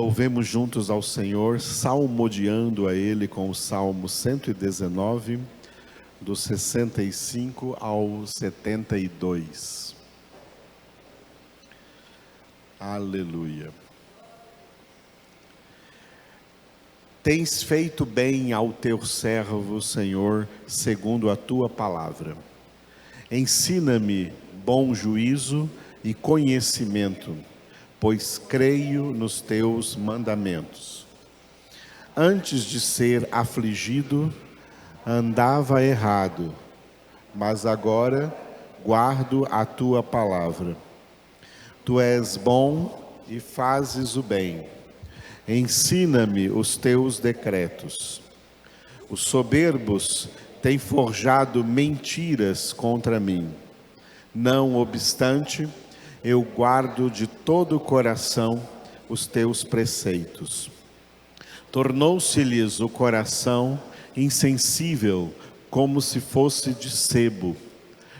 Louvemos juntos ao Senhor, salmodiando a Ele com o Salmo 119, do 65 ao 72. Aleluia. Tens feito bem ao teu servo, Senhor, segundo a tua palavra. Ensina-me bom juízo e conhecimento, pois creio nos teus mandamentos. Antes de ser afligido, andava errado, mas agora guardo a tua palavra. Tu és bom e fazes o bem. Ensina-me os teus decretos. Os soberbos têm forjado mentiras contra mim. Não obstante, eu guardo de todo o coração os teus preceitos. Tornou-se-lhes o coração insensível, como se fosse de sebo,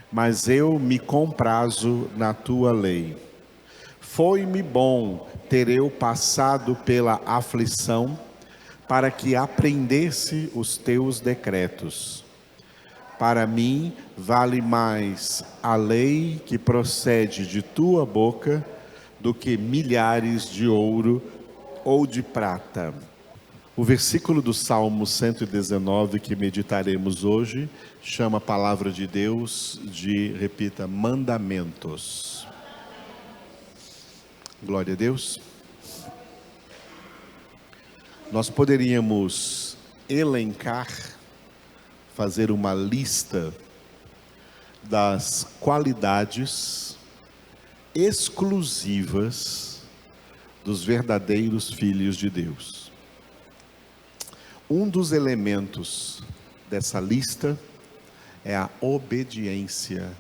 mas eu me comprazo na tua lei. Foi-me bom ter eu passado pela aflição, para que aprendesse os teus decretos. Para mim, vale mais a lei que procede de tua boca do que milhares de ouro ou de prata. O versículo do Salmo 119 que meditaremos hoje chama a palavra de Deus de, repita, mandamentos. Glória a Deus. Nós poderíamos elencar, fazer uma lista das qualidades exclusivas dos verdadeiros filhos de Deus. Um dos elementos dessa lista é a obediência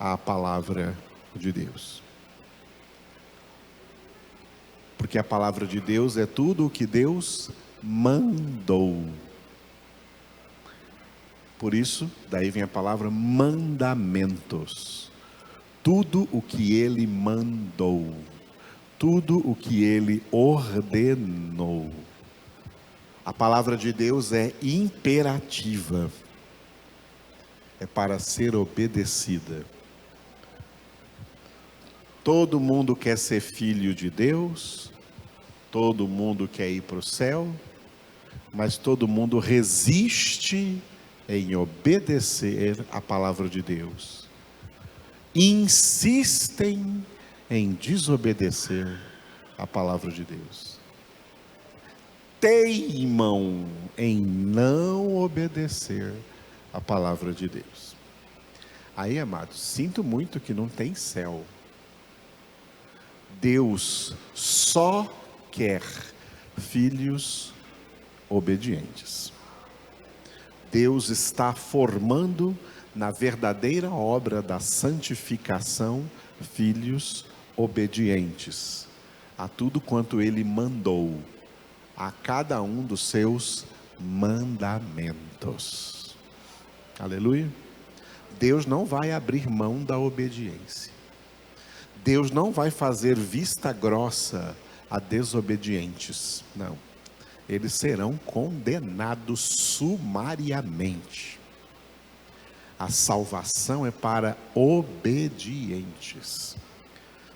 à palavra de Deus. Porque a palavra de Deus é tudo o que Deus mandou. Por isso, daí vem a palavra mandamentos. Tudo o que Ele mandou. Tudo o que Ele ordenou. A palavra de Deus é imperativa. É para ser obedecida. Todo mundo quer ser filho de Deus. Todo mundo quer ir para o céu. Mas todo mundo resiste em obedecer a palavra de Deus. Insistem em desobedecer a palavra de Deus. Teimam em não obedecer a palavra de Deus. Aí, amados, sinto muito que não tem céu. Deus só quer filhos obedientes. Deus está formando na verdadeira obra da santificação filhos obedientes a tudo quanto Ele mandou, a cada um dos seus mandamentos. Aleluia. Deus não vai abrir mão da obediência. Deus não vai fazer vista grossa a desobedientes, não. Eles serão condenados sumariamente. A salvação é para obedientes.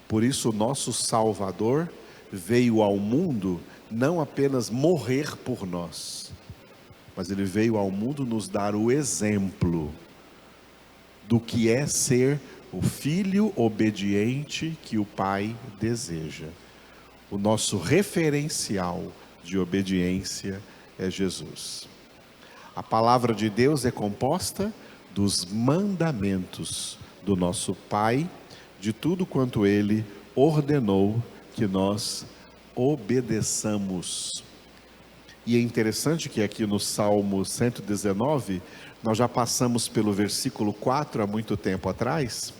Por isso o nosso Salvador veio ao mundo não apenas morrer por nós, mas Ele veio ao mundo nos dar o exemplo do que é ser o filho obediente que o Pai deseja. O nosso referencial de obediência é Jesus. A palavra de Deus é composta dos mandamentos do nosso Pai, de tudo quanto Ele ordenou que nós obedeçamos. E é interessante que aqui no Salmo 119, nós já passamos pelo versículo 4 há muito tempo atrás,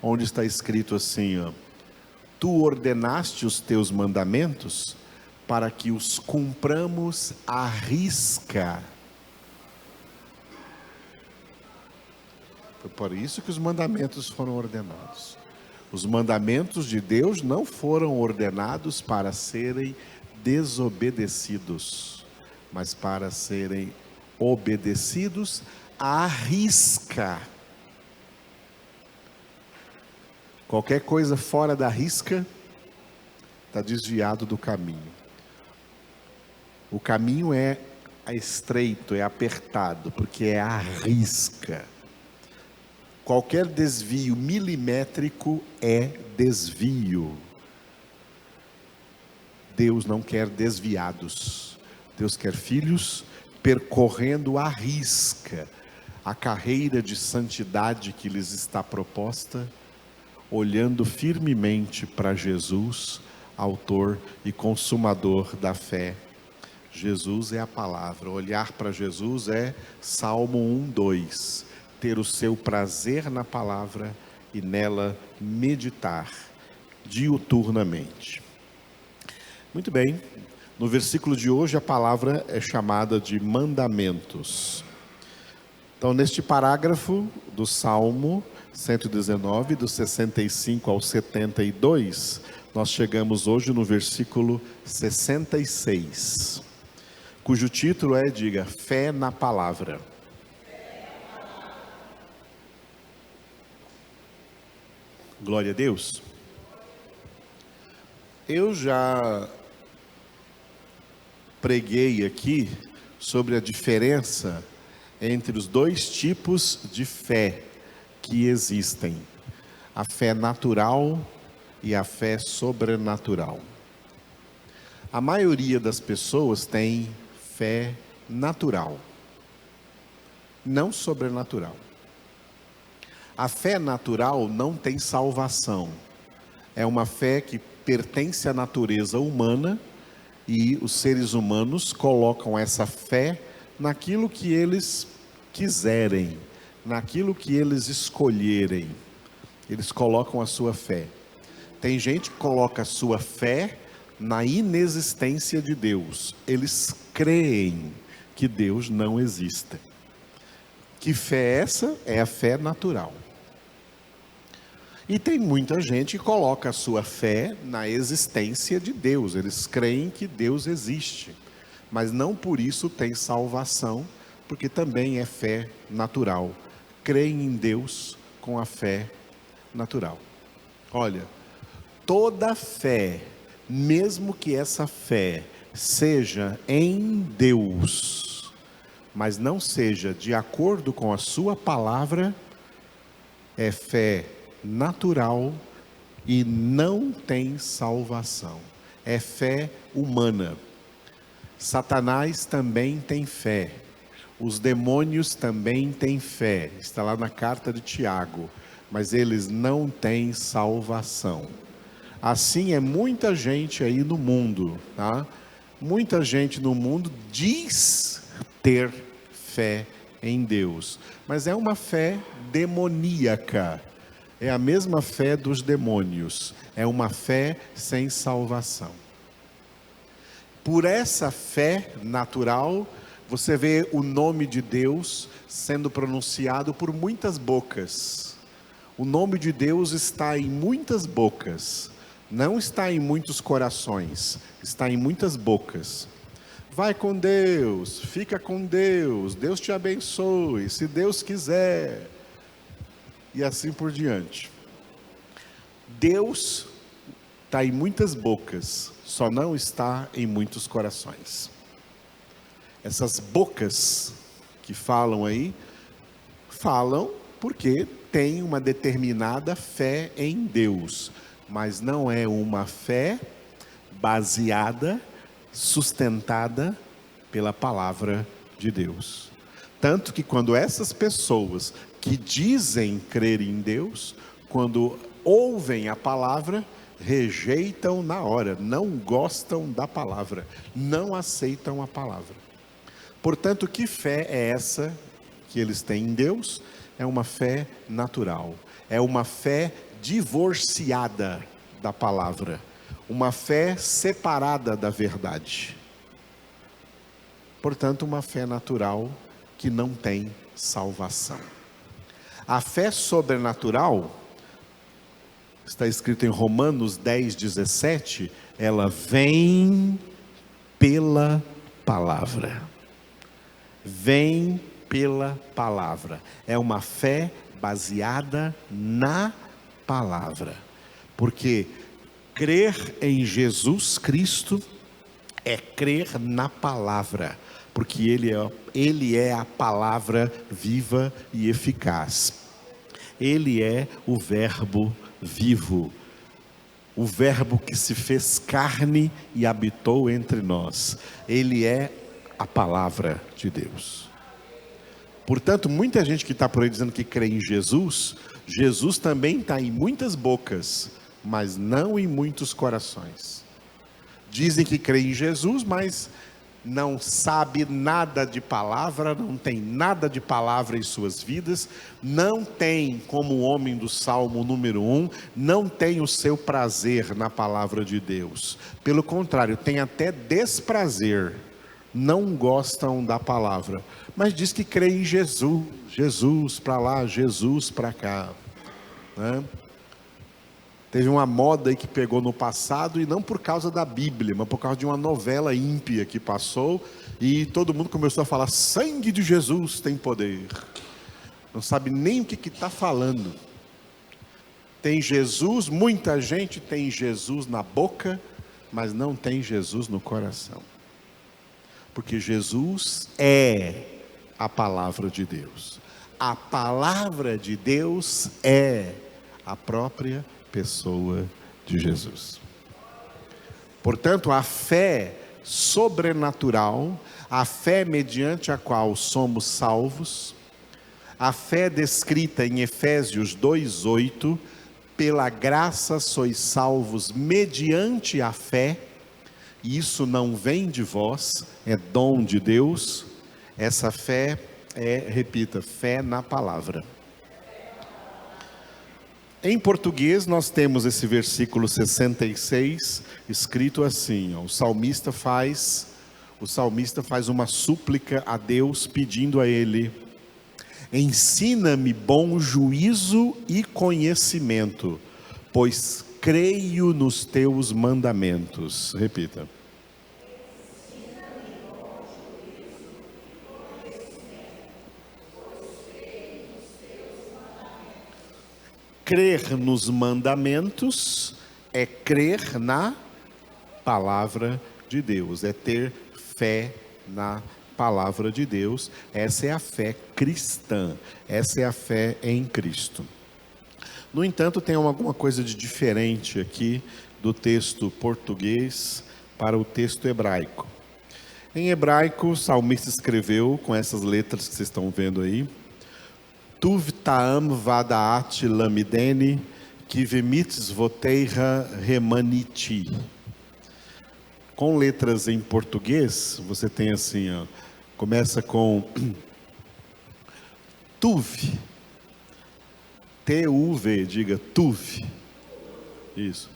onde está escrito assim, ó: Tu ordenaste os teus mandamentos para que os cumpramos à risca. Foi por isso que os mandamentos foram ordenados. Os mandamentos de Deus não foram ordenados para serem desobedecidos, mas para serem obedecidos à risca. Qualquer coisa fora da risca está desviado do caminho. O caminho é estreito, é apertado, porque é a risca. Qualquer desvio milimétrico é desvio. Deus não quer desviados. Deus quer filhos percorrendo a risca a carreira de santidade que lhes está proposta, olhando firmemente para Jesus, autor e consumador da fé. Jesus é a palavra. Olhar para Jesus é Salmo 1:2. Ter o seu prazer na palavra e nela meditar diuturnamente. Muito bem. No versículo de hoje a palavra é chamada de mandamentos. Então, neste parágrafo do Salmo 119, do 65 ao 72, nós chegamos hoje no versículo 66, cujo título é, diga, fé na palavra. Glória a Deus. Eu já preguei aqui sobre a diferença entre os dois tipos de fé que existem: a fé natural e a fé sobrenatural. A maioria das pessoas tem fé natural, não sobrenatural. A fé natural não tem salvação. É uma fé que pertence à natureza humana e os seres humanos colocam essa fé naquilo que eles quiserem, naquilo que eles escolherem. Eles colocam a sua fé. Tem gente que coloca a sua fé na inexistência de Deus. Eles creem que Deus não existe. Que fé é essa? É a fé natural. E tem muita gente que coloca a sua fé na existência de Deus. Eles creem que Deus existe, mas não por isso tem salvação, porque também é fé natural. Creem em Deus com a fé natural. Olha, toda fé, mesmo que essa fé seja em Deus, mas não seja de acordo com a sua palavra, é fé natural e não tem salvação. É fé humana. Satanás também tem fé. Os demônios também têm fé. Está lá na carta de Tiago. Mas eles não têm salvação. Assim é muita gente aí no mundo, tá? Muita gente no mundo diz ter fé em Deus, mas é uma fé demoníaca. É a mesma fé dos demônios. É uma fé sem salvação. Por essa fé natural, você vê o nome de Deus sendo pronunciado por muitas bocas. O nome de Deus está em muitas bocas. Não está em muitos corações. Está em muitas bocas. Vai com Deus, fica com Deus, Deus te abençoe, se Deus quiser. E assim por diante. Deus está em muitas bocas, só não está em muitos corações. Essas bocas que falam aí, falam porque tem uma determinada fé em Deus, mas não é uma fé baseada, sustentada pela palavra de Deus. Tanto que quando essas pessoas que dizem crer em Deus, quando ouvem a palavra, rejeitam na hora, não gostam da palavra, não aceitam a palavra. Portanto, que fé é essa que eles têm em Deus? É uma fé natural, é uma fé divorciada da palavra, uma fé separada da verdade. Portanto, uma fé natural que não tem salvação. A fé sobrenatural, está escrito em Romanos 10:17, ela vem pela palavra. Vem pela palavra. É uma fé baseada na palavra. Porque crer em Jesus Cristo é crer na palavra. Porque Ele é a palavra viva e eficaz. Ele é o verbo vivo. O verbo que se fez carne e habitou entre nós. Ele é a palavra de Deus. Portanto, muita gente que está por aí dizendo que crê em Jesus, Jesus também está em muitas bocas, mas não em muitos corações. Dizem que crê em Jesus, mas não sabe nada de palavra, não tem nada de palavra em suas vidas, não tem, como o homem do Salmo número 1, não tem o seu prazer na palavra de Deus. Pelo contrário, tem até desprazer, não gostam da palavra, mas diz que crê em Jesus, Jesus para lá, Jesus para cá, né? Teve uma moda aí que pegou no passado, e não por causa da Bíblia, mas por causa de uma novela ímpia que passou, e todo mundo começou a falar, sangue de Jesus tem poder. Não sabe nem o que está falando. Tem Jesus, muita gente tem Jesus na boca, mas não tem Jesus no coração. Porque Jesus é a palavra de Deus. A palavra de Deus é a própria pessoa de Jesus. Portanto, a fé sobrenatural, a fé mediante a qual somos salvos, a fé descrita em Efésios 2:8, pela graça sois salvos mediante a fé, e isso não vem de vós, é dom de Deus. Essa fé repita, fé na palavra. Em português nós temos esse versículo 66 escrito assim, o salmista faz uma súplica a Deus, pedindo a Ele: ensina-me bom juízo e conhecimento, pois creio nos teus mandamentos. Repita. Crer nos mandamentos é crer na palavra de Deus, é ter fé na palavra de Deus. Essa é a fé cristã, essa é a fé em Cristo. No entanto, tem alguma coisa de diferente aqui do texto português para o texto hebraico. Em hebraico, o salmista escreveu com essas letras que vocês estão vendo aí: Tuv ta'am vadaat lamidene, kivemites voteira remaniti. Com letras em português, você tem assim, ó, começa com Tuv, T-U-V, diga Tuv. Isso.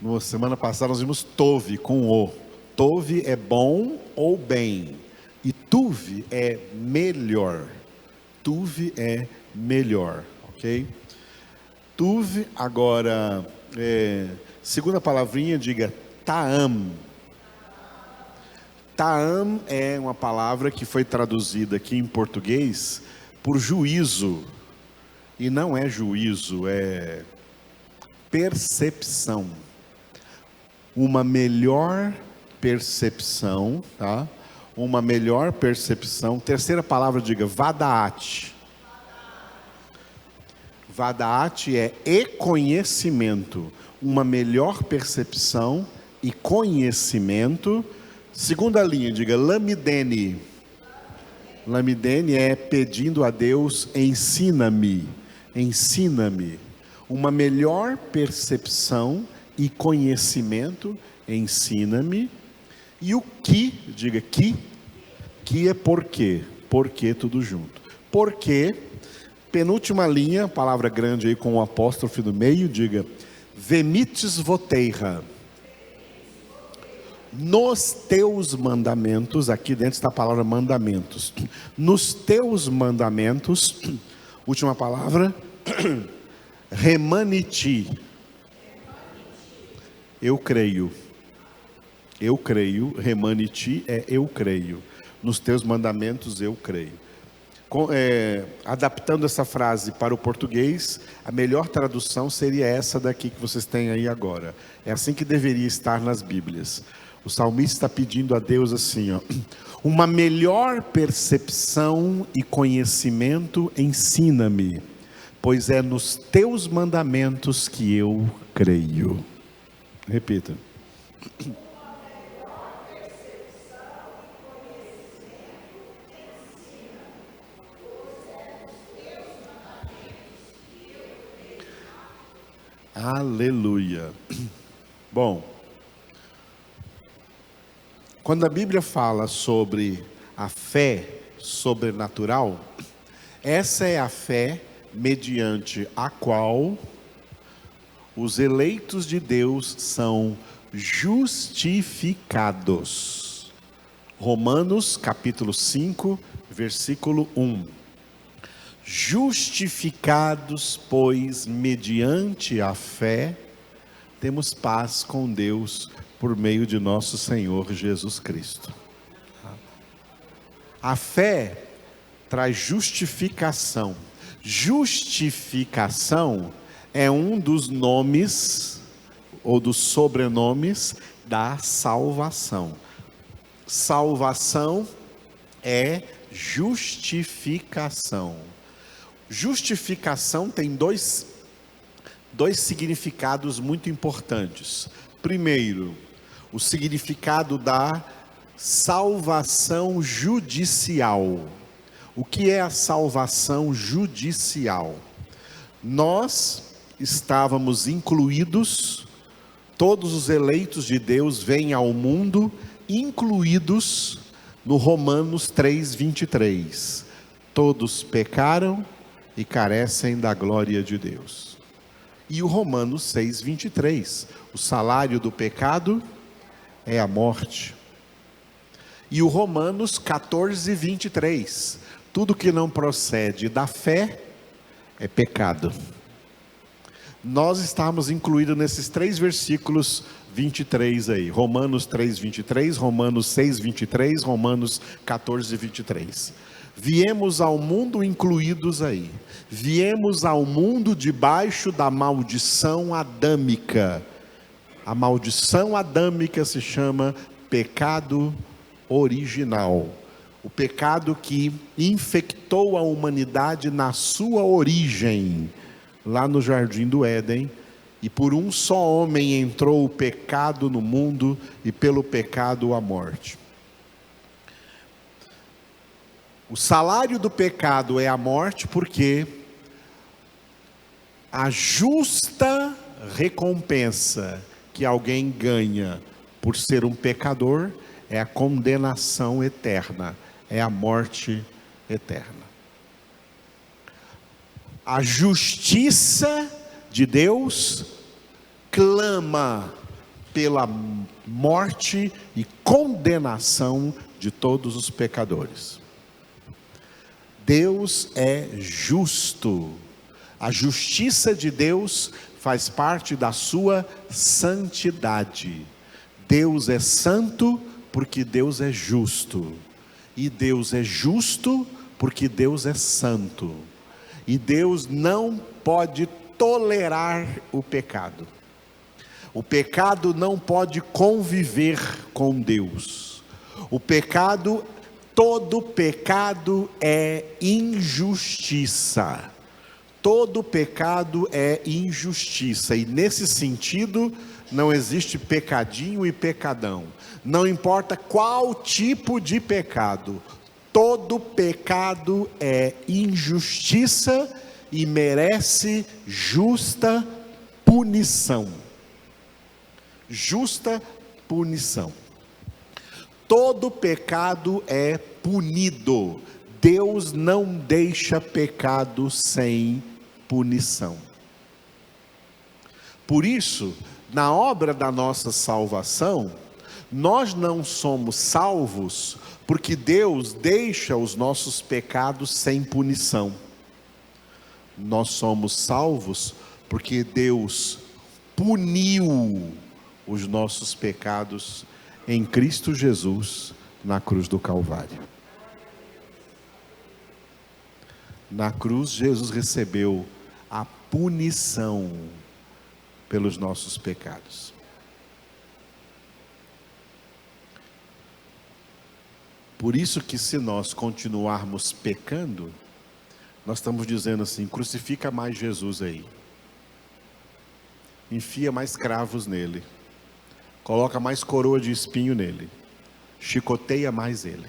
Na semana passada nós vimos Tov, com O. Tov é bom ou bem, e Tuv é melhor. Tuv é melhor, ok? Tuv, agora, segunda palavrinha, diga ta'am. Ta'am é uma palavra que foi traduzida aqui em português por juízo. E não é juízo, é percepção. Uma melhor percepção, tá? Uma melhor percepção. Terceira palavra, diga vadaat. Vadaat é e conhecimento. Uma melhor percepção e conhecimento. Segunda linha, diga lamidene. Lamidene é pedindo a Deus, ensina-me. Ensina-me. Uma melhor percepção e conhecimento, ensina-me. E o que, diga que é porquê, porquê tudo junto. Porque, penúltima linha, palavra grande aí com o apóstrofe no meio, diga vemites voteira. Nos teus mandamentos, aqui dentro está a palavra mandamentos. Nos teus mandamentos, última palavra, remaniti. Eu creio. Eu creio, remaniti é eu creio. Nos teus mandamentos eu creio. Adaptando essa frase para o português, a melhor tradução seria essa daqui que vocês têm aí agora. É assim que deveria estar nas Bíblias. O salmista está pedindo a Deus assim, ó, uma melhor percepção e conhecimento ensina-me, pois é nos teus mandamentos que eu creio. Repita. Aleluia. Bom, quando a Bíblia fala sobre a fé sobrenatural, essa é a fé mediante a qual os eleitos de Deus são justificados. Romanos capítulo 5, versículo 1. Justificados, pois, mediante a fé, temos paz com Deus por meio de nosso Senhor Jesus Cristo. A fé traz justificação. Justificação é um dos nomes ou dos sobrenomes da salvação. Salvação é justificação. Justificação tem dois significados muito importantes. Primeiro, o significado da salvação judicial. O que é a salvação judicial? Nós estávamos incluídos, todos os eleitos de Deus vêm ao mundo, incluídos no Romanos 3:23. Todos pecaram e carecem da glória de Deus. E o Romanos 6:23, o salário do pecado é a morte. E o Romanos 14:23, tudo que não procede da fé é pecado. Nós estamos incluídos nesses 3 versículos 23 aí, Romanos 3:23, Romanos 6:23, Romanos 14:23. Viemos ao mundo incluídos aí. Viemos ao mundo debaixo da maldição adâmica. A maldição adâmica se chama pecado original. O pecado que infectou a humanidade na sua origem, lá no Jardim do Éden. E por um só homem entrou o pecado no mundo, e pelo pecado a morte. O salário do pecado é a morte, porque a justa recompensa que alguém ganha por ser um pecador é a condenação eterna, é a morte eterna. A justiça de Deus clama pela morte e condenação de todos os pecadores. Deus é justo. A justiça de Deus faz parte da sua santidade. Deus é santo porque Deus é justo. E Deus é justo porque Deus é santo. E Deus não pode tolerar o pecado. O pecado não pode conviver com Deus. Todo pecado é injustiça. Todo pecado é injustiça. E nesse sentido, não existe pecadinho e pecadão. Não importa qual tipo de pecado. Todo pecado é injustiça e merece justa punição. Justa punição. Todo pecado é punido. Deus não deixa pecado sem punição. Por isso, na obra da nossa salvação, nós não somos salvos porque Deus deixa os nossos pecados sem punição. Nós somos salvos porque Deus puniu os nossos pecados em Cristo Jesus na cruz do Calvário. Na cruz, Jesus recebeu a punição pelos nossos pecados. Por isso que, se nós continuarmos pecando, nós estamos dizendo assim: crucifica mais Jesus aí, enfia mais cravos nele, coloca mais coroa de espinho nele, chicoteia mais ele.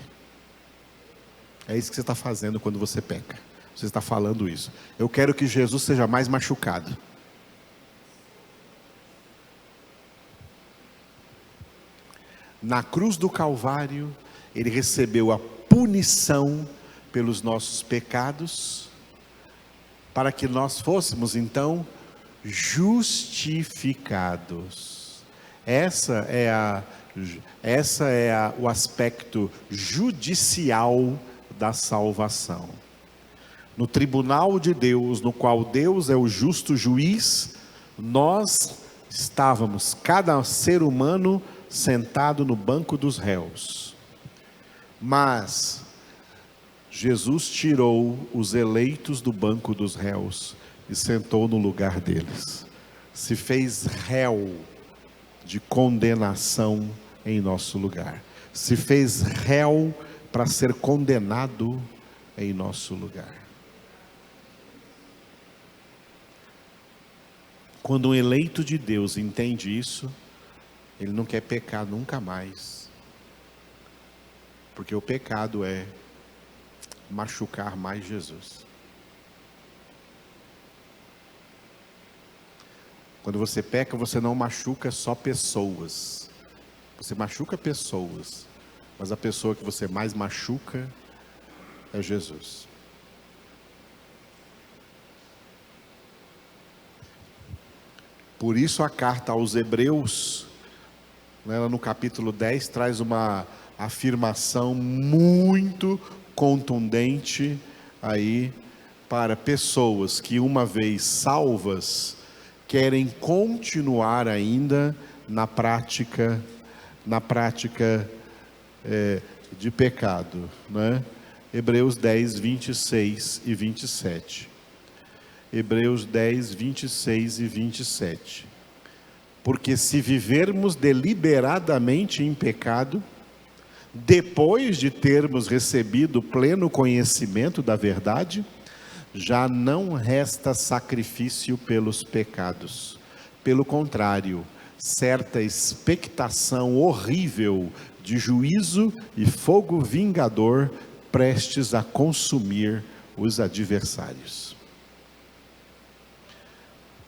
É isso que você está fazendo quando você peca. Você está falando isso. Eu quero que Jesus seja mais machucado. Na cruz do Calvário, ele recebeu a punição pelos nossos pecados, para que nós fôssemos então justificados. O aspecto judicial da salvação. No tribunal de Deus, no qual Deus é o justo juiz, nós estávamos, cada ser humano, sentado no banco dos réus. Mas Jesus tirou os eleitos do banco dos réus e sentou no lugar deles. Se fez réu de condenação em nosso lugar. Se fez réu para ser condenado em nosso lugar. Quando um eleito de Deus entende isso, ele não quer pecar nunca mais. Porque o pecado é machucar mais Jesus. Quando você peca, você não machuca só pessoas. Você machuca pessoas, mas a pessoa que você mais machuca é Jesus. Por isso a carta aos Hebreus, no capítulo 10, traz uma afirmação muito contundente aí para pessoas que, uma vez salvas, querem continuar ainda na prática de pecado, né? Hebreus 10, 26 e 27. Hebreus 10, 26 e 27. Porque se vivermos deliberadamente em pecado, depois de termos recebido pleno conhecimento da verdade, já não resta sacrifício pelos pecados. Pelo contrário, certa expectação horrível de juízo e fogo vingador prestes a consumir os adversários.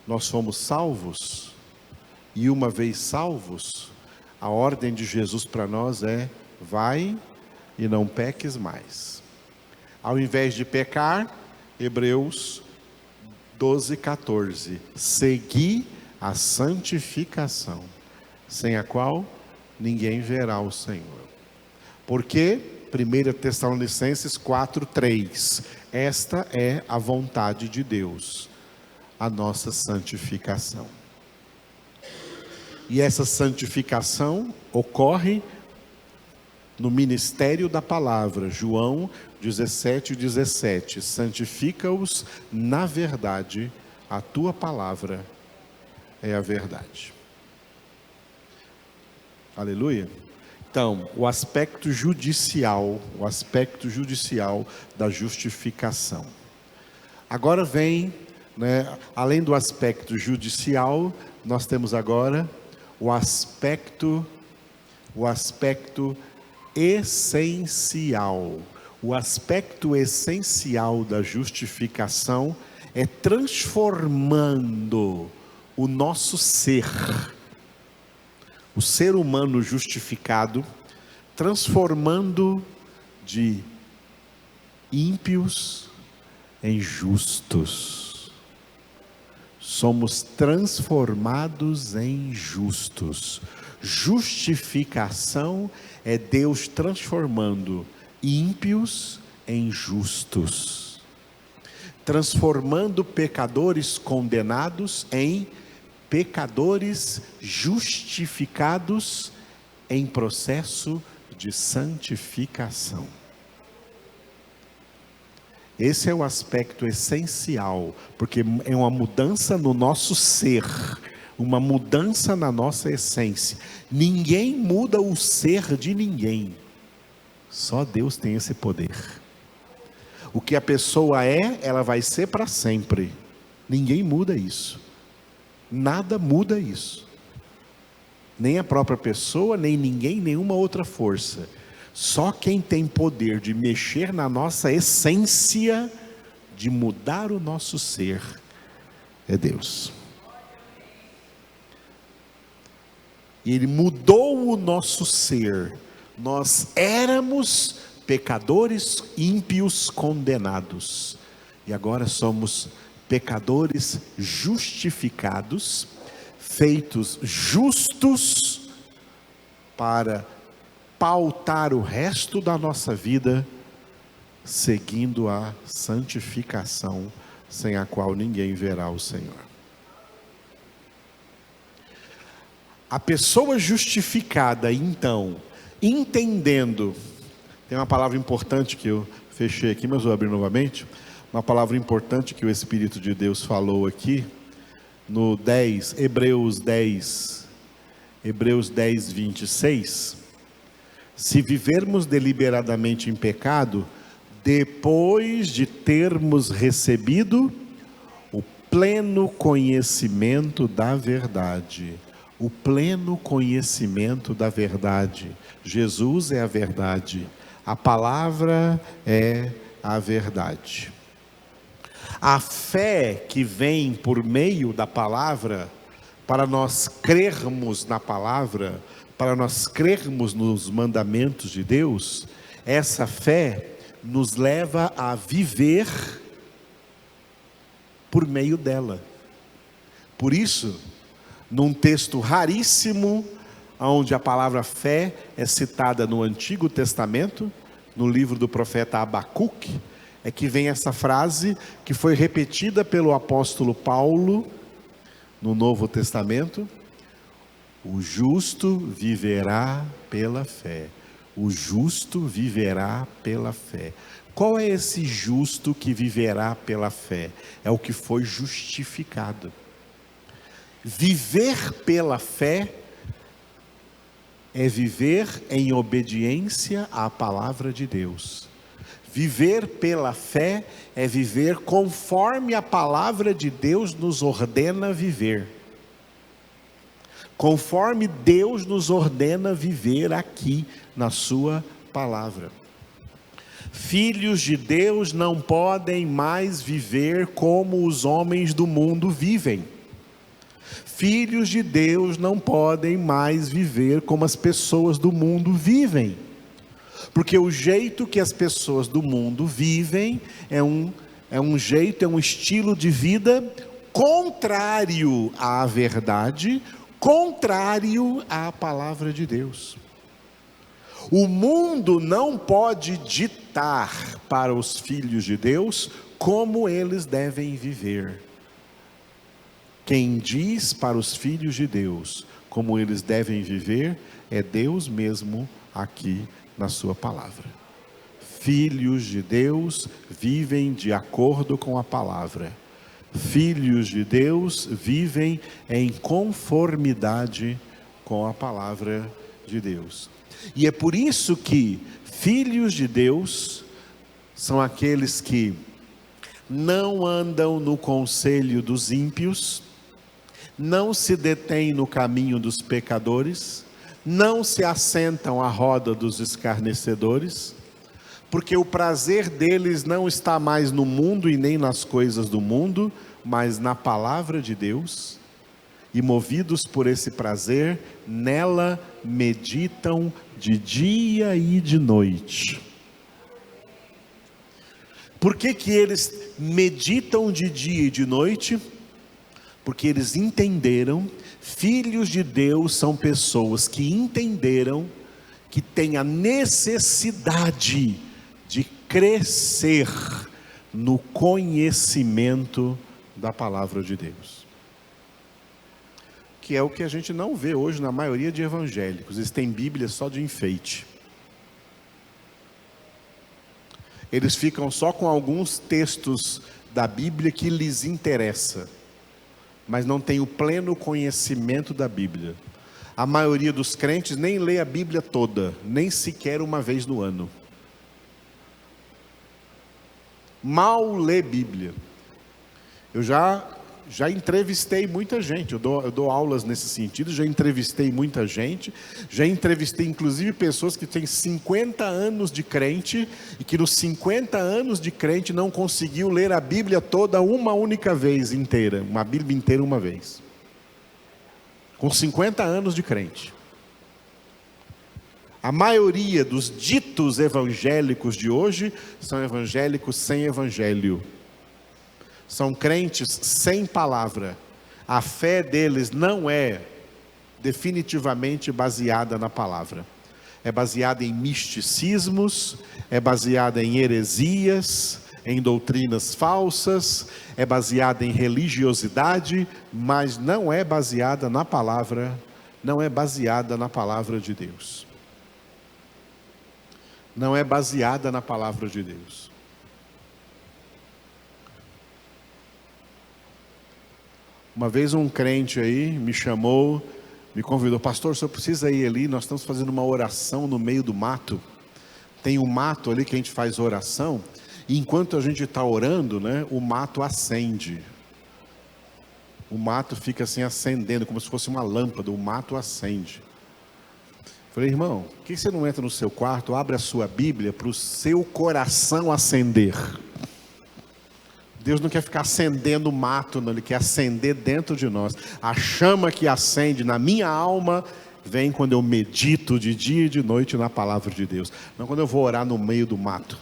Nós fomos salvos, e uma vez salvos, a ordem de Jesus para nós é: vai e não peques mais. Ao invés de pecar, Hebreus 12, 14, segui a santificação, sem a qual ninguém verá o Senhor. Porque 1 Tessalonicenses 4, 3, esta é a vontade de Deus, a nossa santificação. E essa santificação ocorre no ministério da palavra. João 17, 17, santifica-os na verdade, a tua palavra é a verdade. Aleluia. Então, o aspecto judicial da justificação. Agora vem, além do aspecto judicial, nós temos agora o aspecto essencial. O aspecto essencial da justificação é transformando o nosso ser, o ser humano justificado, transformando de ímpios em justos. Somos transformados em justos. Justificação é Deus transformando ímpios em justos, transformando pecadores condenados em pecadores justificados em processo de santificação. Esse é o aspecto essencial, porque é uma mudança no nosso ser, uma mudança na nossa essência. Ninguém muda o ser de ninguém, só Deus tem esse poder. O que a pessoa é, ela vai ser para sempre. Ninguém muda isso, nada muda isso, nem a própria pessoa, nem ninguém, nenhuma outra força. Só quem tem poder de mexer na nossa essência, de mudar o nosso ser, é Deus. E Ele mudou o nosso ser. Nós éramos pecadores ímpios condenados, e agora somos pecadores justificados, feitos justos, para pautar o resto da nossa vida seguindo a santificação, sem a qual ninguém verá o Senhor. A pessoa justificada, então, entendendo, tem uma palavra importante que eu fechei aqui, mas vou abrir novamente, uma palavra importante que o Espírito de Deus falou aqui, no 10, Hebreus 10, 26, se vivermos deliberadamente em pecado, depois de termos recebido o pleno conhecimento da verdade. O pleno conhecimento da verdade. Jesus é a verdade. A palavra é a verdade. A fé que vem por meio da palavra, para nós crermos na palavra, para nós crermos nos mandamentos de Deus, essa fé nos leva a viver por meio dela. Por isso, num texto raríssimo, onde a palavra fé é citada no Antigo Testamento, no livro do profeta Abacuque, é que vem essa frase que foi repetida pelo apóstolo Paulo no Novo Testamento: o justo viverá pela fé. O justo viverá pela fé. Qual é esse justo que viverá pela fé? É o que foi justificado. Viver pela fé é viver em obediência à palavra de Deus. Viver pela fé é viver conforme a palavra de Deus nos ordena viver. Conforme Deus nos ordena viver aqui na sua palavra. Filhos de Deus não podem mais viver como os homens do mundo vivem. Filhos de Deus não podem mais viver como as pessoas do mundo vivem. Porque o jeito que as pessoas do mundo vivem é um estilo de vida contrário à verdade, contrário à palavra de Deus. O mundo não pode ditar para os filhos de Deus como eles devem viver. Quem diz para os filhos de Deus como eles devem viver é Deus mesmo aqui na sua palavra. Filhos de Deus vivem de acordo com a palavra. Filhos de Deus vivem em conformidade com a palavra de Deus. E é por isso que filhos de Deus são aqueles que não andam no conselho dos ímpios, não se detêm no caminho dos pecadores, não se assentam à roda dos escarnecedores, porque o prazer deles não está mais no mundo e nem nas coisas do mundo, mas na palavra de Deus, e movidos por esse prazer, nela meditam de dia e de noite. Por que que eles meditam de dia e de noite? Porque eles entenderam, filhos de Deus são pessoas que entenderam que têm a necessidade de crescer no conhecimento da palavra de Deus. que é o que a gente não vê hoje na maioria de evangélicos. Eles têm Bíblia só de enfeite. Eles ficam só com alguns textos da Bíblia que lhes interessa, mas não tem o pleno conhecimento da Bíblia. A maioria dos crentes nem lê a Bíblia toda, nem sequer uma vez no ano. Mal lê Bíblia. Eu já entrevistei muita gente, eu dou aulas nesse sentido, já entrevistei muita gente, já entrevistei inclusive pessoas que têm 50 anos de crente, e que nos 50 anos de crente não conseguiu ler a Bíblia toda uma única vez inteira, uma Bíblia inteira uma vez. Com 50 anos de crente. A maioria dos ditos evangélicos de hoje são evangélicos sem evangelho. São crentes sem palavra. A fé deles não é definitivamente baseada na palavra. É baseada em misticismos, é baseada em heresias, em doutrinas falsas, é baseada em religiosidade, mas não é baseada na palavra, não é baseada na palavra de Deus. Não é baseada na palavra de Deus. Uma vez um crente aí me chamou, me convidou: pastor, o senhor precisa ir ali, nós estamos fazendo uma oração no meio do mato. Tem um mato ali que a gente faz oração, e enquanto a gente está orando, né, o mato acende. O mato fica assim acendendo, como se fosse uma lâmpada, o mato acende. Falei: irmão, por que você não entra no seu quarto, abre a sua Bíblia para o seu coração acender? Deus não quer ficar acendendo o mato, não. Ele quer acender dentro de nós. A chama que acende na minha alma vem quando eu medito de dia e de noite na palavra de Deus, não quando eu vou orar no meio do mato.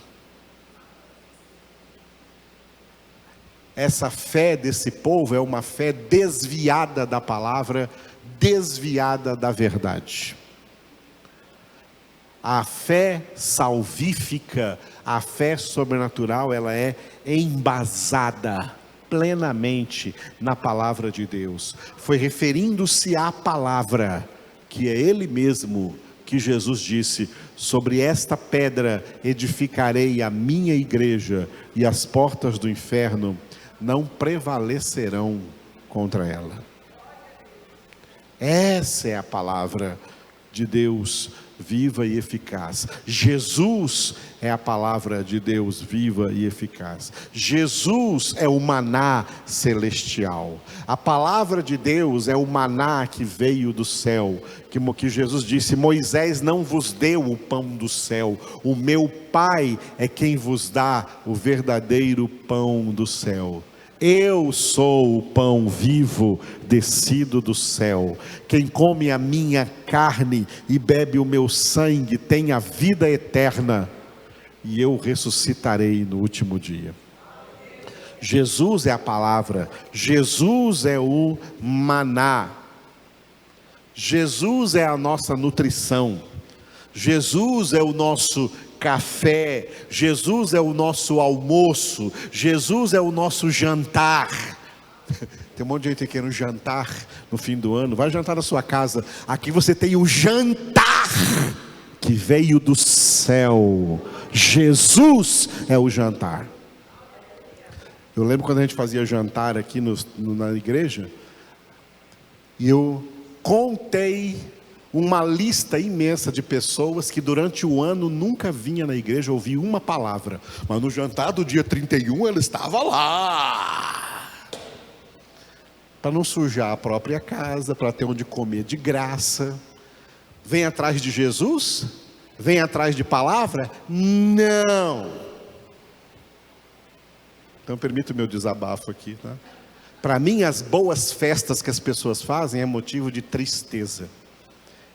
Essa fé desse povo é uma fé desviada da palavra, desviada da verdade. A fé salvífica, a fé sobrenatural, ela é embasada plenamente na palavra de Deus. Foi referindo-se à palavra, que é Ele mesmo, que Jesus disse: sobre esta pedra edificarei a minha igreja, e as portas do inferno não prevalecerão contra ela. Essa é a palavra de Deus viva e eficaz. Jesus é a palavra de Deus viva e eficaz. Jesus é o maná celestial. A palavra de Deus é o maná que veio do céu, que Jesus disse: Moisés não vos deu o pão do céu, o meu Pai é quem vos dá o verdadeiro pão do céu. Eu sou o pão vivo descido do céu. Quem come a minha carne e bebe o meu sangue tem a vida eterna, e eu ressuscitarei no último dia. Jesus é a palavra, Jesus é o maná, Jesus é a nossa nutrição, Jesus é o nosso café, Jesus é o nosso almoço, Jesus é o nosso jantar. Tem um monte de gente que quer um jantar no fim do ano. Vai jantar na sua casa. Aqui você tem o jantar que veio do céu. Jesus é o jantar. Eu lembro quando a gente fazia jantar aqui na igreja, e eu contei uma lista imensa de pessoas que durante o ano nunca vinha na igreja ouvir uma palavra, mas no jantar do dia 31 ela estava lá, para não sujar a própria casa, para ter onde comer de graça. Vem atrás de Jesus? Vem atrás de palavra? Não. Então permita o meu desabafo aqui, tá? Para mim, as boas festas que as pessoas fazem é motivo de tristeza.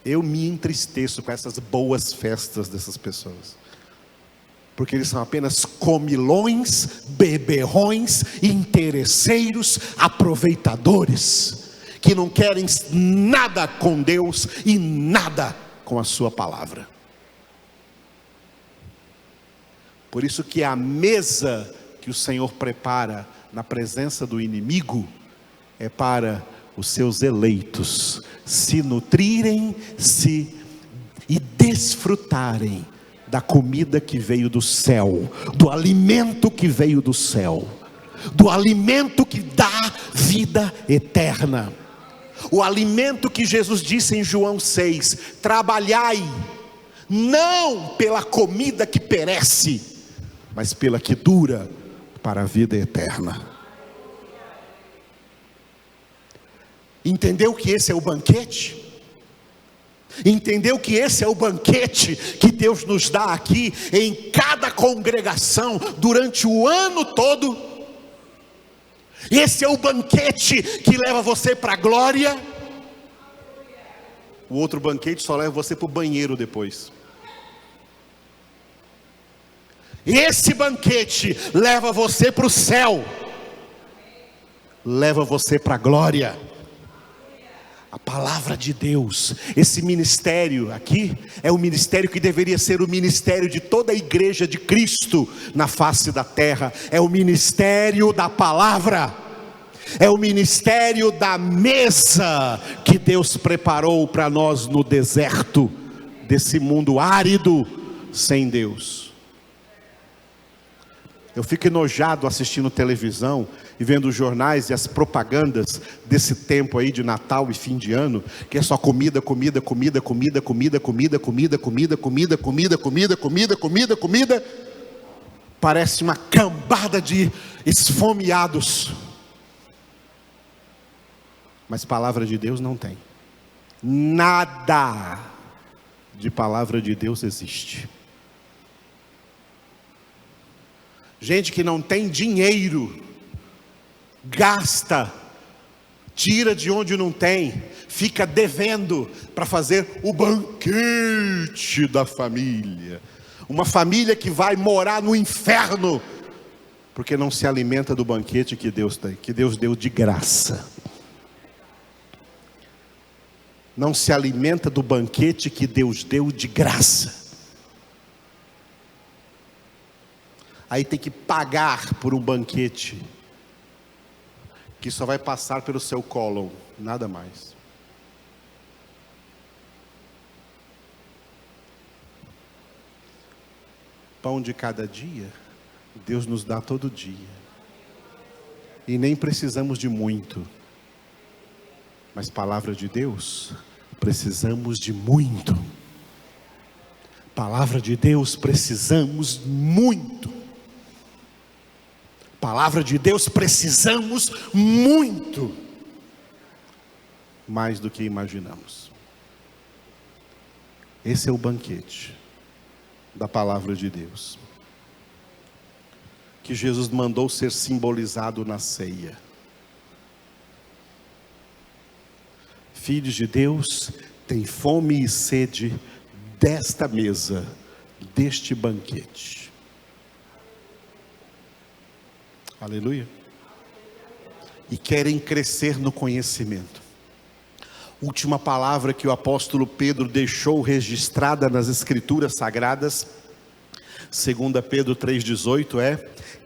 Eu me entristeço com essas boas festas dessas pessoas, porque eles são apenas comilões, beberrões, interesseiros, aproveitadores, que não querem nada com Deus e nada com a sua palavra. Por isso que a mesa que o Senhor prepara na presença do inimigo é para os seus eleitos se nutrirem e desfrutarem da comida que veio do céu, do alimento que veio do céu, do alimento que dá vida eterna, o alimento que Jesus disse em João 6: trabalhai, não pela comida que perece, mas pela que dura para a vida eterna. Entendeu que esse é o banquete? Entendeu que esse é o banquete que Deus nos dá aqui em cada congregação durante o ano todo? Esse é o banquete que leva você para a glória. O outro banquete só leva você para o banheiro depois. Esse banquete leva você para o céu, leva você para a glória. A palavra de Deus, esse ministério aqui, é o ministério que deveria ser o ministério de toda a igreja de Cristo na face da terra. É o ministério da palavra, é o ministério da mesa que Deus preparou para nós no deserto desse mundo árido, sem Deus. Eu fico enojado assistindo televisão e vendo os jornais e as propagandas desse tempo aí de Natal e fim de ano, que é só comida, comida, comida, comida, comida, comida, comida, comida, comida, comida, comida, comida, comida, comida. Parece uma cambada de esfomeados. Mas palavra de Deus não tem. Nada de palavra de Deus existe. Gente que não tem dinheiro, gasta, tira de onde não tem, fica devendo para fazer o banquete da família. Uma família que vai morar no inferno, porque não se alimenta do banquete que Deus tem, que Deus deu de graça. Não se alimenta do banquete que Deus deu de graça. Aí tem que pagar por um banquete que só vai passar pelo seu cólon, nada mais. Pão de cada dia, Deus nos dá todo dia. E nem precisamos de muito. Mas palavra de Deus, precisamos de muito. Palavra de Deus, precisamos muito. Palavra de Deus, precisamos muito. Mais do que imaginamos. Esse é o banquete da palavra de Deus, que Jesus mandou ser simbolizado na ceia. Filhos de Deus têm fome e sede desta mesa, deste banquete. Aleluia. E querem crescer no conhecimento. Última palavra que o apóstolo Pedro deixou registrada nas escrituras sagradas, 2 Pedro 3,18 é: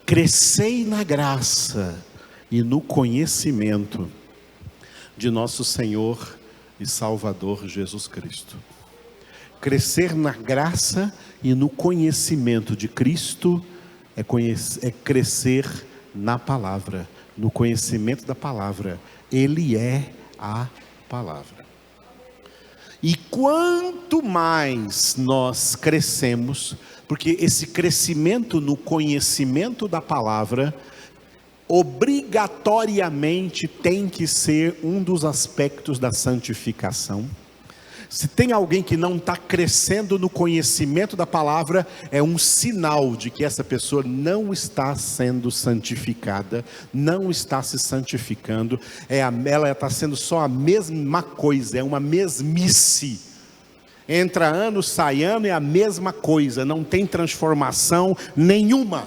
crescei na graça e no conhecimento de nosso Senhor e Salvador Jesus Cristo. Crescer na graça e no conhecimento de Cristo é crescer na palavra, no conhecimento da palavra. Ele é a palavra. E quanto mais nós crescemos, porque esse crescimento no conhecimento da palavra obrigatoriamente tem que ser um dos aspectos da santificação. Se tem alguém que não está crescendo no conhecimento da palavra, é um sinal de que essa pessoa não está sendo santificada, não está se santificando. Ela está sendo só a mesma coisa, é uma mesmice. Entra ano, sai ano, é a mesma coisa, não tem transformação nenhuma.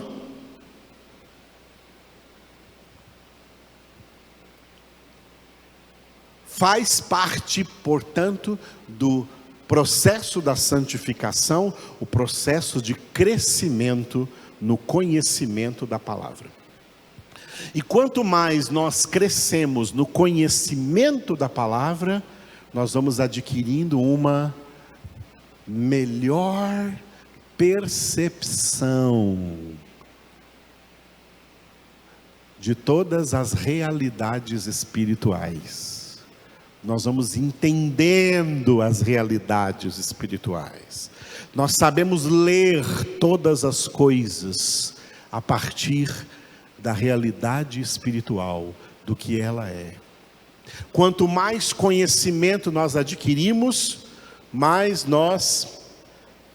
Faz parte, portanto, do processo da santificação, o processo de crescimento no conhecimento da palavra. E quanto mais nós crescemos no conhecimento da palavra, nós vamos adquirindo uma melhor percepção de todas as realidades espirituais. Nós vamos entendendo as realidades espirituais. Nós sabemos ler todas as coisas a partir da realidade espiritual, do que ela é. Quanto mais conhecimento nós adquirimos, mais nós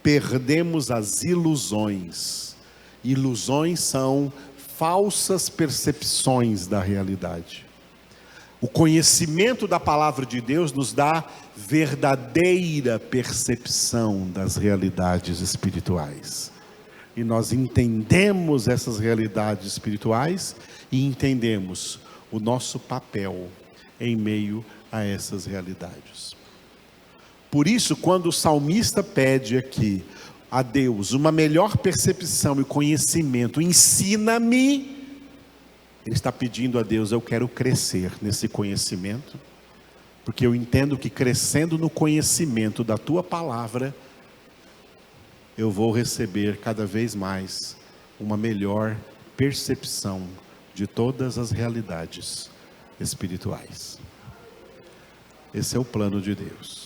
perdemos as ilusões. Ilusões são falsas percepções da realidade. O conhecimento da palavra de Deus nos dá verdadeira percepção das realidades espirituais. E nós entendemos essas realidades espirituais e entendemos o nosso papel em meio a essas realidades. Por isso, quando o salmista pede aqui a Deus uma melhor percepção e conhecimento, ensina-me, ele está pedindo a Deus: eu quero crescer nesse conhecimento, porque eu entendo que crescendo no conhecimento da tua palavra, eu vou receber cada vez mais uma melhor percepção de todas as realidades espirituais. Esse é o plano de Deus.